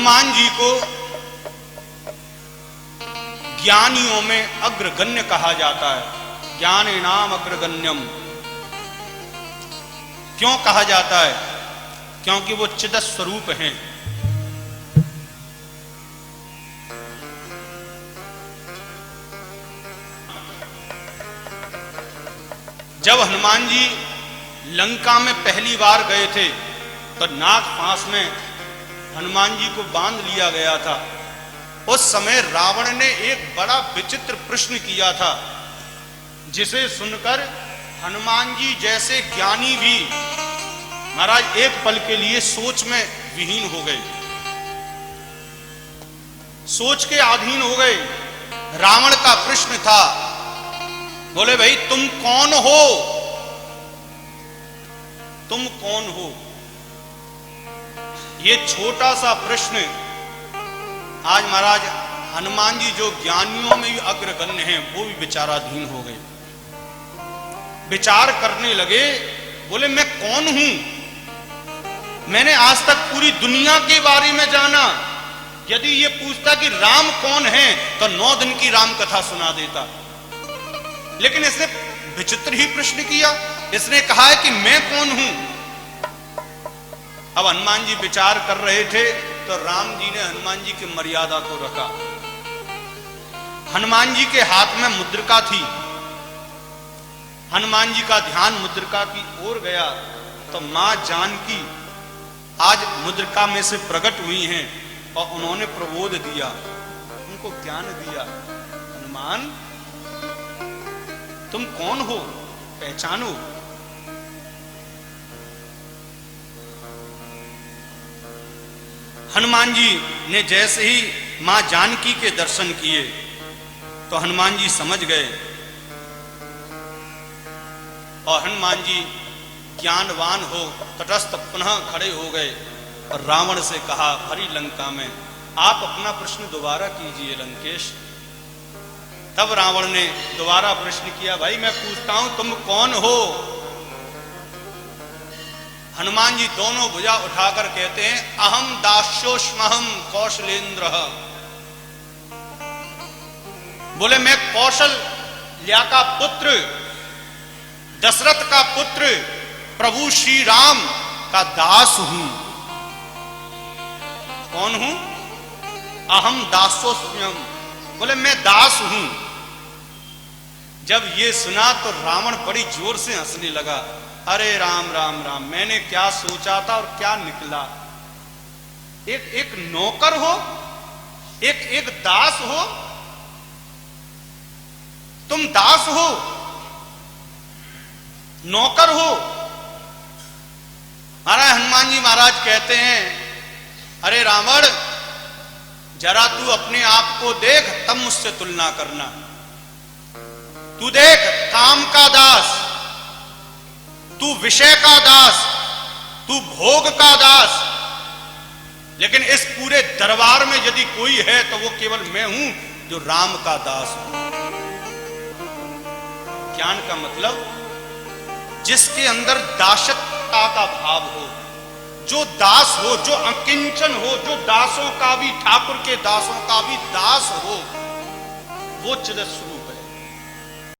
हनुमान जी को ज्ञानियों में अग्रगण्य कहा जाता है। ज्ञानेनाम अग्रगण्यम क्यों कहा जाता है? क्योंकि वो चिद स्वरूप हैं। जब हनुमान जी लंका में पहली बार गए थे तो नाग फांस में हनुमान जी को बांध लिया गया था। उस समय रावण ने एक बड़ा विचित्र प्रश्न किया था, जिसे सुनकर हनुमान जी जैसे ज्ञानी भी महाराज एक पल के लिए सोच में विहीन हो गए, सोच के अधीन हो गए। रावण का प्रश्न था, बोले भाई तुम कौन हो? तुम कौन हो? ये छोटा सा प्रश्न आज महाराज हनुमान जी जो ज्ञानियों में भी अग्रगण्य हैं वो भी विचाराधीन हो गए। विचार करने लगे, बोले मैं कौन हूं? मैंने आज तक पूरी दुनिया के बारे में जाना। यदि ये पूछता कि राम कौन है तो 9 दिन की राम कथा सुना देता, लेकिन इसने विचित्र ही प्रश्न किया। इसने कहा है कि मैं कौन हूं। अब हनुमान जी विचार कर रहे थे तो राम जी ने हनुमान जी की मर्यादा को रखा। हनुमान जी के हाथ में मुद्रिका थी। हनुमान जी का ध्यान मुद्रिका की ओर गया तो मां जानकी आज मुद्रिका में से प्रकट हुई हैं और उन्होंने प्रबोध दिया, उनको ज्ञान दिया। हनुमान तुम कौन हो? पहचानो। हनुमान जी ने जैसे ही मां जानकी के दर्शन किए तो हनुमान जी समझ गए और हनुमान जी ज्ञानवान हो तटस्थ पुनः खड़े हो गए और रावण से कहा, भरी लंका में आप अपना प्रश्न दोबारा कीजिए लंकेश। तब रावण ने दोबारा प्रश्न किया, भाई मैं पूछता हूं तुम कौन हो? हनुमान जी दोनों भुजा उठाकर कहते हैं, अहम दास्योष्महम कौशलेंद्र। बोले मैं कौशल्या का पुत्र, दशरथ का पुत्र, प्रभु श्री राम का दास हूं। कौन हूं? अहम दासोस्म्यम। बोले मैं दास हूं। जब ये सुना तो रावण बड़ी जोर से हंसने लगा। अरे राम राम राम, मैंने क्या सोचा था और क्या निकला। एक नौकर हो, एक दास हो। तुम दास हो, नौकर हो। महाराज हनुमान जी महाराज कहते हैं, अरे रावण जरा तू अपने आप को देख, तब मुझसे तुलना करना। तू देख, काम का दास, तू विषय का दास, तू भोग का दास, लेकिन इस पूरे दरबार में यदि कोई है तो वो केवल मैं हूं जो राम का दास हूं। ज्ञान का मतलब जिसके अंदर दासत्वता का भाव हो, जो दास हो, जो अकिंचन हो, जो दासों का भी, ठाकुर के दासों का भी दास हो, वो चिद स्वरूप है।